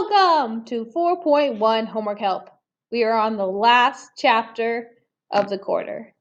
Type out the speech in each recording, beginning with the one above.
Welcome to 4.1 Homework Help. We are on the last chapter of the quarter.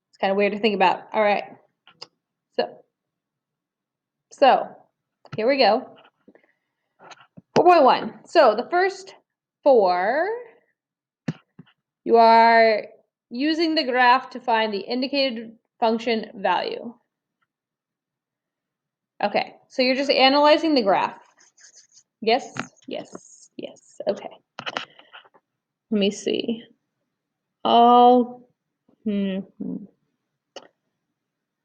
It's kind of weird to think about. All right. So here we go. 4.1. So the first four, you are using the graph to find the indicated function value. Okay, so you're just analyzing the graph. Yes, yes, yes. Okay. Let me see. I'll do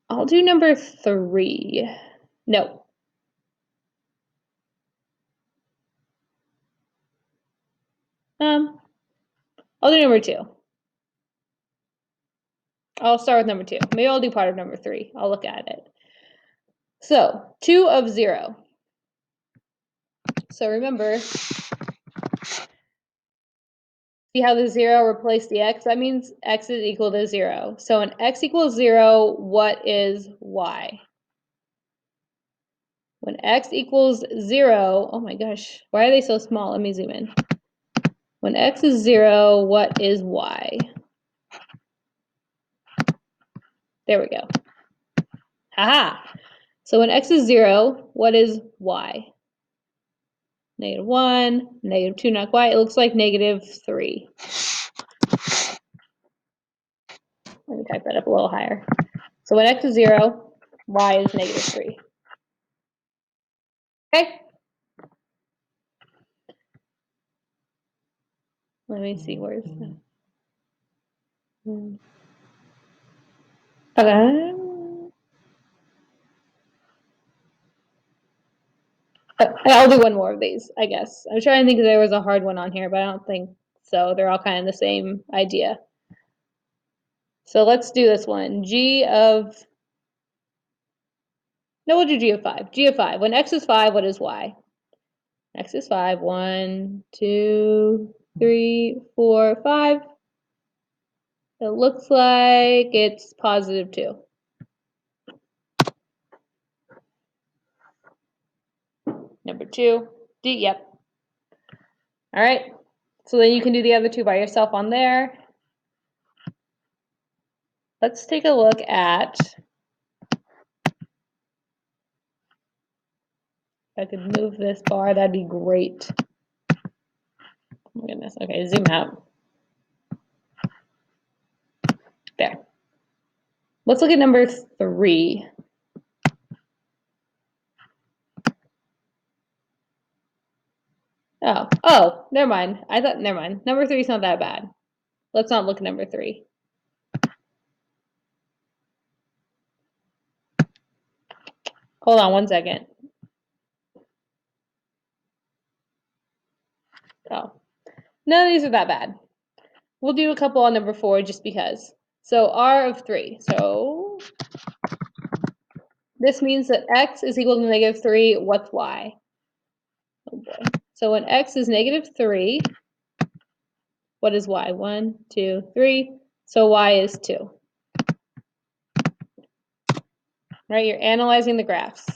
number 3. No. I'll do number 2. I'll start with number 2. Maybe I'll do part of number 3. I'll look at it. So 2 of 0. So remember, see how the 0 replaced the x? That means x is equal to 0. So when x equals 0, what is y? When x equals 0, oh my gosh, why are they so small? Let me zoom in. When x is 0, what is y? There we go. Haha. So when x is 0, what is y? -1, -2, not quite. It looks like -3. Let me type that up a little higher. So when x is 0, y is -3. Okay? Let me see, where's that? Okay. I'll do one more of these, I guess. I'm trying to think if there was a hard one on here, but I don't think so. They're all kind of the same idea. So let's do this one. No, we'll do g of 5. G of 5. When x is 5, what is y? X is 5. 1, 2, 3, 4, 5. It looks like it's +2. Number 2. D, yep. All right. So then you can do the other 2 by yourself on there. Let's take a look at, if I could move this bar, that'd be great. Oh my goodness. Okay, zoom out. There. Let's look at number 3. Oh, never mind. Never mind. Number 3 is not that bad. Let's not look at number 3. Hold on one second. Oh, none of these are that bad. We'll do a couple on number 4 just because. So r of 3. So this means that x is equal to -3. What's y? Oh boy. So when x is -3, what is y? 1, 2, 3. So y is 2. Right? You're analyzing the graphs.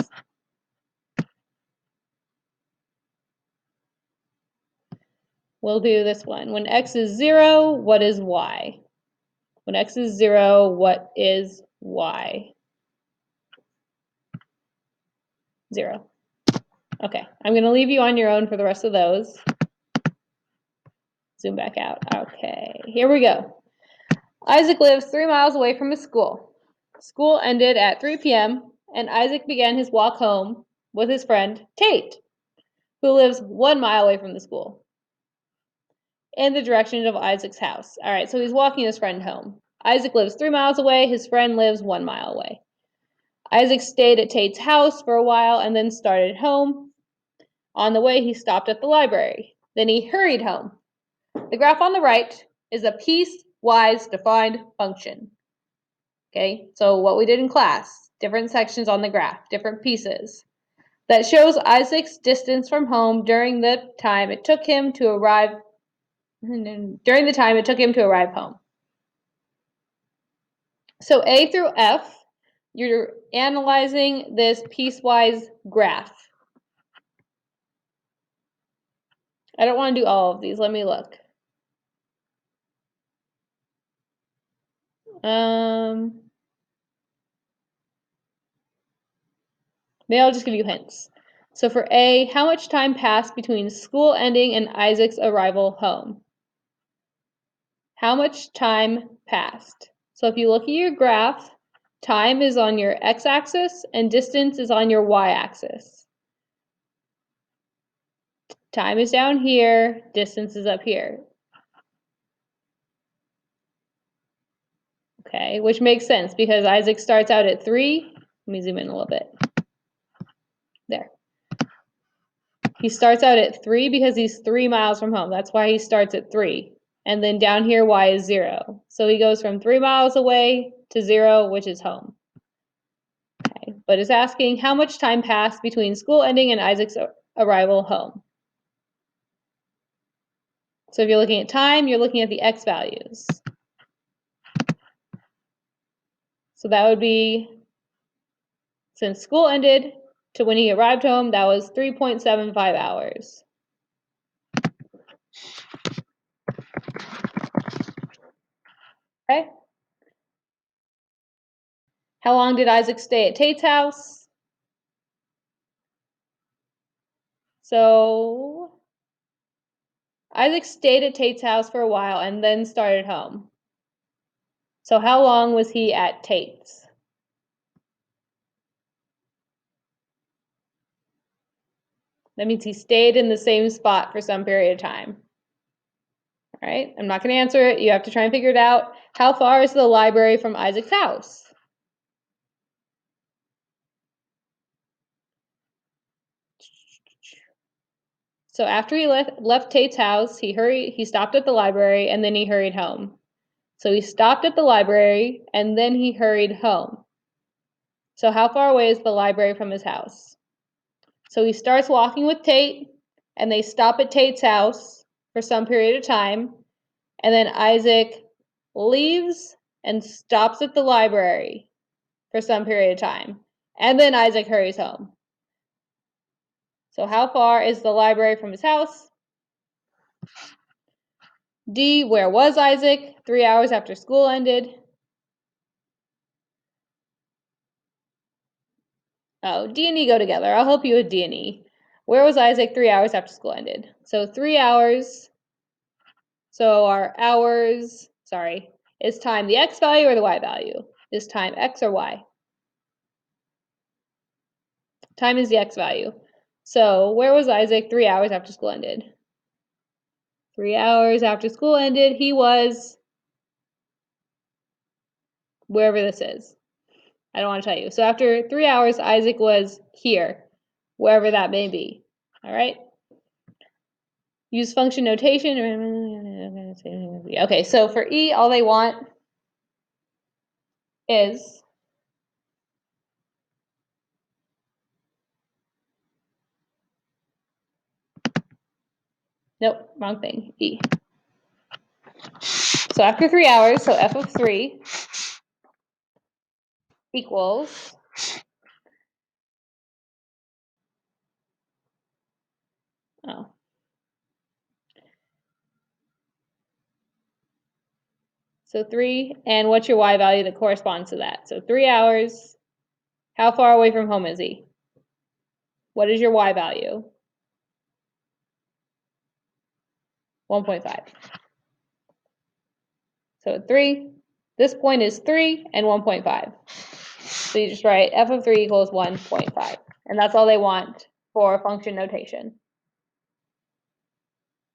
We'll do this one. When x is 0, what is y? When x is 0, what is y? 0. Okay, I'm going to leave you on your own for the rest of those. Zoom back out. Okay, here we go. Isaac lives 3 miles away from his school. School ended at 3 p.m., and Isaac began his walk home with his friend Tate, who lives 1 mile away from the school, in the direction of Isaac's house. All right, so he's walking his friend home. Isaac lives 3 miles away. His friend lives 1 mile away. Isaac stayed at Tate's house for a while and then started home. On the way, he stopped at the library. Then he hurried home. The graph on the right is a piecewise defined function. Okay, so what we did in class, different sections on the graph, different pieces. That shows Isaac's distance from home during the time it took him to arrive home. So A through F, you're analyzing this piecewise graph. I don't want to do all of these. Let me look. Maybe I'll just give you hints. So for A, how much time passed between school ending and Isaac's arrival home? How much time passed? So if you look at your graph, time is on your x-axis and distance is on your y-axis. Time is down here, distance is up here. Okay, which makes sense because Isaac starts out at 3. Let me zoom in a little bit. There. He starts out at 3 because he's 3 miles from home. That's why he starts at 3. And then down here, y is 0. So he goes from 3 miles away to 0, which is home. Okay, but it's asking how much time passed between school ending and Isaac's arrival home. So if you're looking at time, you're looking at the x values. So that would be, since school ended to when he arrived home, that was 3.75 hours. Okay. How long did Isaac stay at Tate's house? So Isaac stayed at Tate's house for a while and then started home. So how long was he at Tate's? That means he stayed in the same spot for some period of time. All right, I'm not going to answer it. You have to try and figure it out. How far is the library from Isaac's house? So after he left Tate's house, he stopped at the library and then he hurried home. So he stopped at the library and then he hurried home. So how far away is the library from his house? So he starts walking with Tate and they stop at Tate's house for some period of time. And then Isaac leaves and stops at the library for some period of time. And then Isaac hurries home. So how far is the library from his house? D, where was Isaac? 3 hours after school ended. Oh, D and E go together. I'll help you with D and E. Where was Isaac 3 hours after school ended? So 3 hours. So our hours, is time the x value or the y value? Is time x or y? Time is the x value. So where was Isaac 3 hours after school ended? 3 hours after school ended, he was wherever this is. I don't want to tell you. So after 3 hours, Isaac was here, wherever that may be. All right? Use function notation. Okay, so for E, all they want is nope, wrong thing. E. So after 3 hours, so f of 3 equals So 3, and what's your y value that corresponds to that? So 3 hours, how far away from home is he? What is your y value? 1.5. So at 3, this point is 3 and 1.5. So you just write f of 3 equals 1.5. And that's all they want for function notation.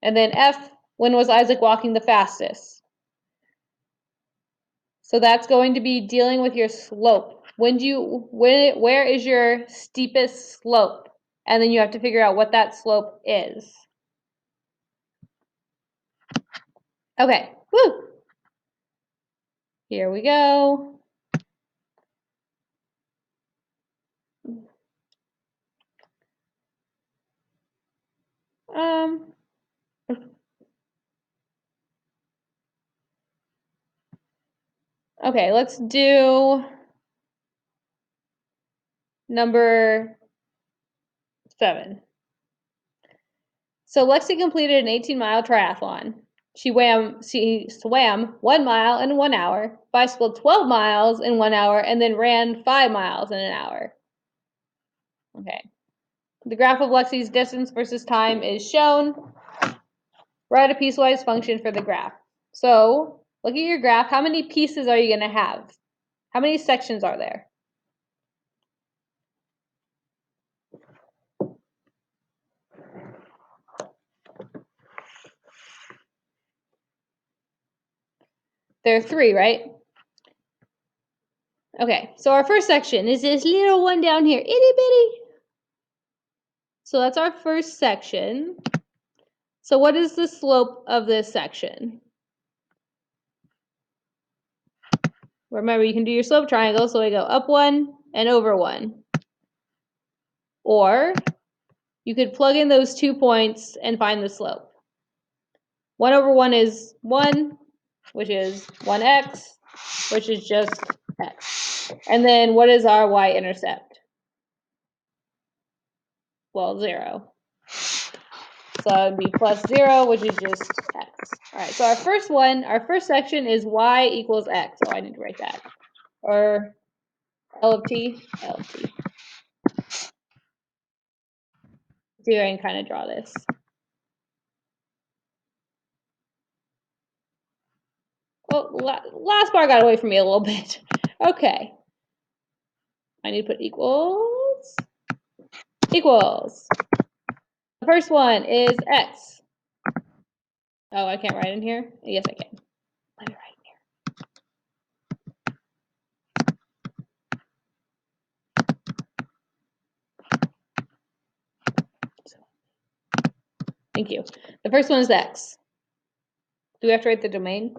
And then F, when was Isaac walking the fastest? So that's going to be dealing with your slope. Where is your steepest slope? And then you have to figure out what that slope is. Okay, woo! Here we go. Okay, let's do number 7. So Lexi completed an 18-mile triathlon. She swam 1 mile in 1 hour, bicycled 12 miles in 1 hour, and then ran 5 miles in an hour. Okay. The graph of Lexi's distance versus time is shown. Write a piecewise function for the graph. So look at your graph. How many pieces are you going to have? How many sections are there? There are 3, right? Okay, so our first section is this little one down here, itty bitty. So that's our first section. So what is the slope of this section? Remember, you can do your slope triangle, so we go up 1 and over 1. Or you could plug in those 2 points and find the slope. 1 over 1 is 1, which is 1x, which is just x. And then what is our y-intercept? Well, 0. So it would be plus 0, which is just x. All right, so our first section is y equals x. Oh, I need to write that. Or L of t, L of t. See, I can kind of draw this. Oh, last bar got away from me a little bit. Okay. I need to put equals. Equals. The first one is x. Oh, I can't write in here? Yes, I can. Let me write in here. Thank you. The first one is x. Do we have to write the domain?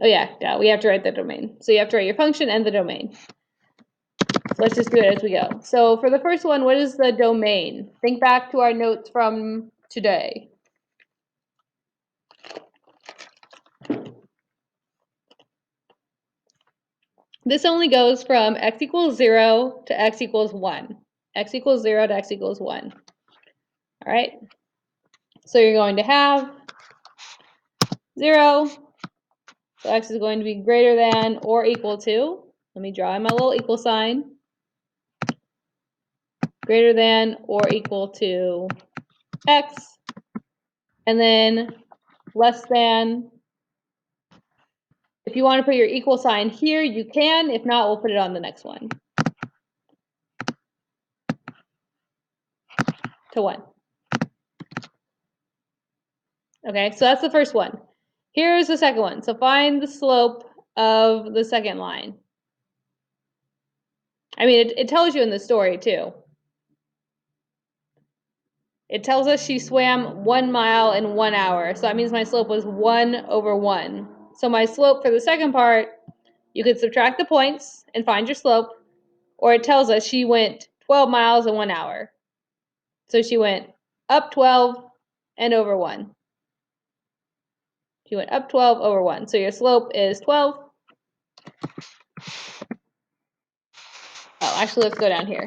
Oh yeah, we have to write the domain. So you have to write your function and the domain. So let's just do it as we go. So for the first one, what is the domain? Think back to our notes from today. This only goes from x equals 0 to x equals 1. X equals 0 to x equals 1. All right. So you're going to have 0. So x is going to be greater than or equal to. Let me draw my little equal sign. Greater than or equal to x. And then less than. If you want to put your equal sign here, you can. If not, we'll put it on the next one. To 1. Okay, so that's the first one. Here's the second one. So find the slope of the second line. I mean, it tells you in the story too. It tells us she swam 1 mile in 1 hour. So that means my slope was 1 over 1. So my slope for the second part, you could subtract the points and find your slope. Or it tells us she went 12 miles in 1 hour. So she went up 12 and over 1. She went up 12 over 1. So your slope is 12. Oh, actually, let's go down here.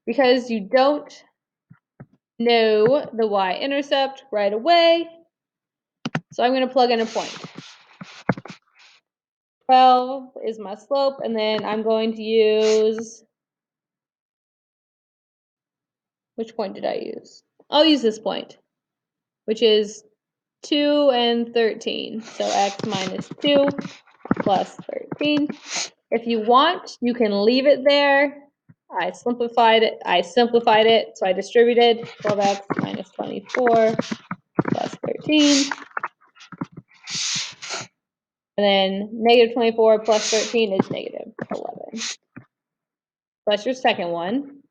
Because you don't know the y-intercept right away, so I'm going to plug in a point. 12 is my slope, and then I'm going to use, which point did I use? I'll use this point, which is 2 and 13. So x minus 2 plus 13. If you want, you can leave it there. I simplified it, so I distributed 12x minus 24 plus 13. And then negative 24 plus 13 is negative 11. So that's your second one.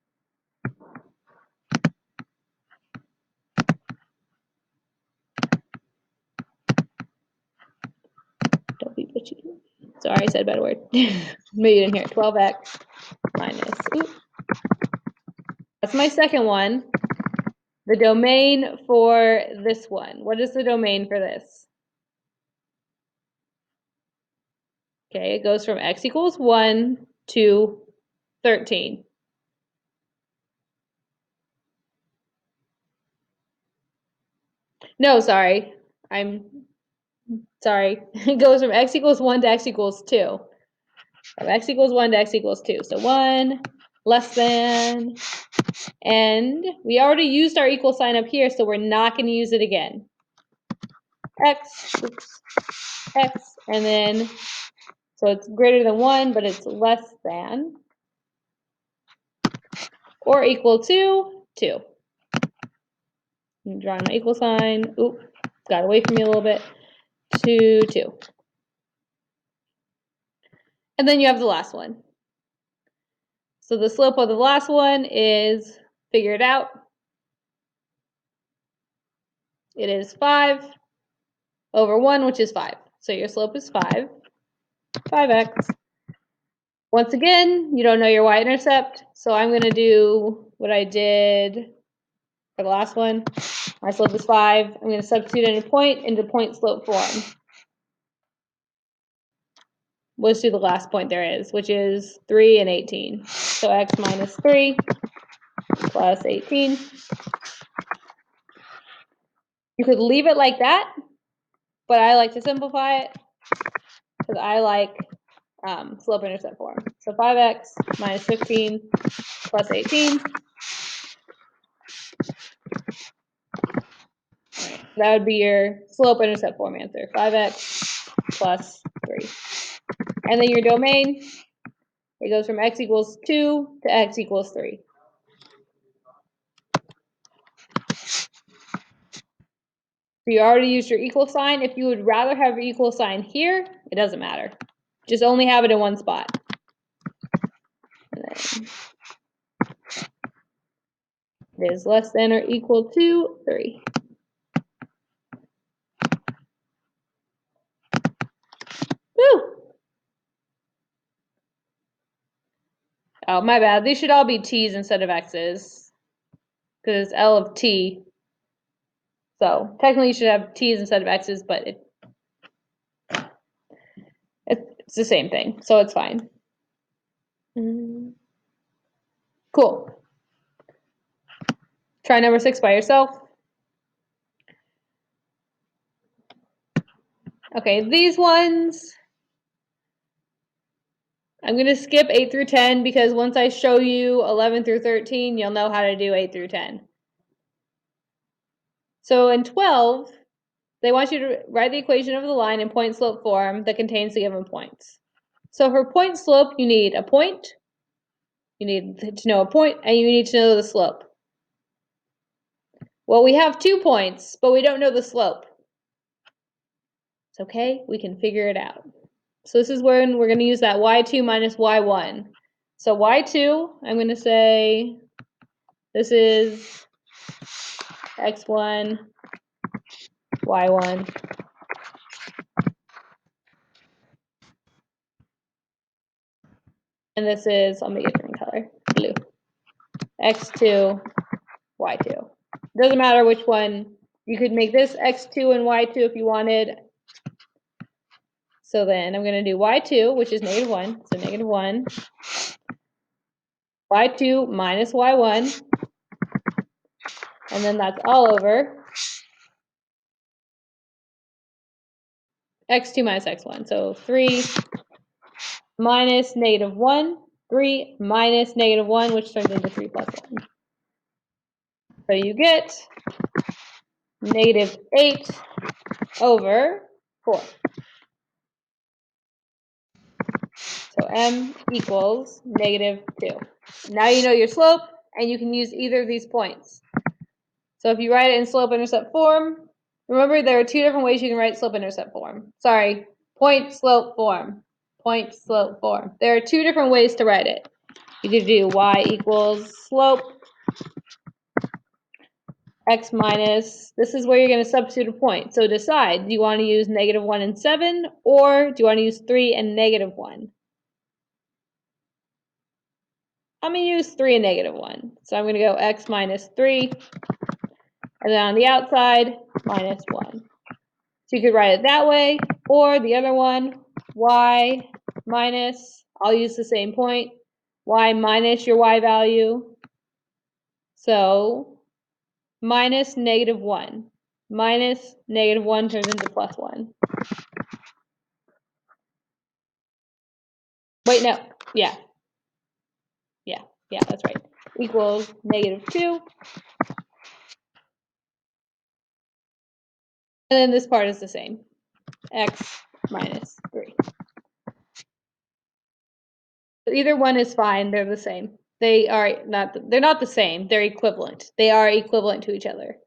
Don't be bitchy. Sorry, I said a bad word. Maybe you didn't hear it. 12x minus, that's my second one. The domain for this one. What is the domain for this? Okay, it goes from x equals 1 to 13. No, sorry. I'm sorry. It goes from x equals 1 to x equals 2. From x equals 1 to x equals 2. So 1 less than, and we already used our equal sign up here, so we're not going to use it again. X, oops, x, and then, so it's greater than 1, but it's less than or equal to 2. I'm drawing my equal sign. Oop, got away from me a little bit. 2, 2. And then you have the last one. So the slope of the last one is, figure it out. It is 5 over 1, which is 5. So your slope is 5x. Once again, you don't know your y-intercept, so I'm going to do what I did for the last one. My slope is 5. I'm going to substitute in a point into point slope form. Let's do the last point there is, which is 3 and 18. So x minus 3 plus 18. You could leave it like that, but I like to simplify it because I like slope-intercept form. So 5x minus 15 plus 18. That would be your slope-intercept form answer, 5x plus 3. And then your domain, it goes from x equals 2 to x equals 3. So you already used your equal sign. If you would rather have your equal sign here, it doesn't matter. Just only have it in one spot. And then it is less than or equal to 3. Woo! Oh, my bad. These should all be t's instead of x's because it's L of t. So technically you should have t's instead of x's, but it's the same thing, so it's fine. Cool. Try number 6 by yourself. Okay, these ones, I'm going to skip 8 through 10 because once I show you 11 through 13, you'll know how to do 8 through 10. So in 12, they want you to write the equation of the line in point slope form that contains the given points. So for point slope, you need a point, you need to know a point, and you need to know the slope. Well, we have 2 points, but we don't know the slope. It's okay, we can figure it out. So this is when we're going to use that y2 minus y1. So y2, I'm going to say this is x1, y1. And this is, I'll make it a different color, blue. x2, y2. Doesn't matter which one. You could make this x2 and y2 if you wanted. So then I'm going to do y2, which is -1, so -1. y2 minus y1. And then that's all over x2 minus x1. So 3 minus -1, 3 minus -1, which turns into 3 plus 1. So you get -8 over 4. So m equals -2. Now you know your slope, and you can use either of these points. So if you write it in slope-intercept form, remember there are 2 different ways you can write slope-intercept form. Sorry, point-slope form. Point-slope form. There are 2 different ways to write it. You could do y equals slope x minus, this is where you're going to substitute a point. So decide, do you want to use -1 and 7, or do you want to use 3 and -1? I'm going to use 3 and -1. So I'm going to go x minus 3, and then on the outside, minus 1. So you could write it that way, or the other one, y minus, I'll use the same point, y minus your y value. So minus -1. minus -1 turns into +1. Wait, no. Yeah. Yeah, that's right. Equals -2. And then this part is the same. X minus 3. So either one is fine. They're the same. They're not the same. They're equivalent. They are equivalent to each other.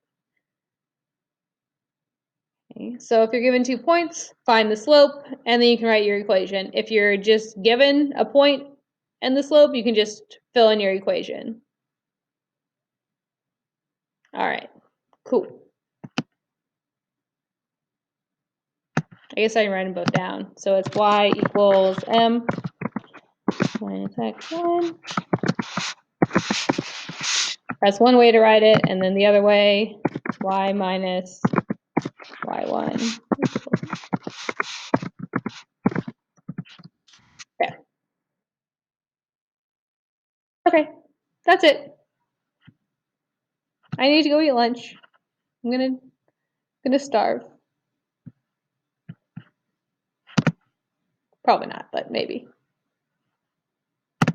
Okay, so if you're given 2 points, find the slope, and then you can write your equation. If you're just given a point and the slope, you can just fill in your equation. All right, cool. I guess I can write them both down. So it's y equals m minus x1. That's one way to write it, and then the other way, y minus y1. Yeah. Okay, that's it. I need to go eat lunch. I'm gonna starve. Probably not, but maybe.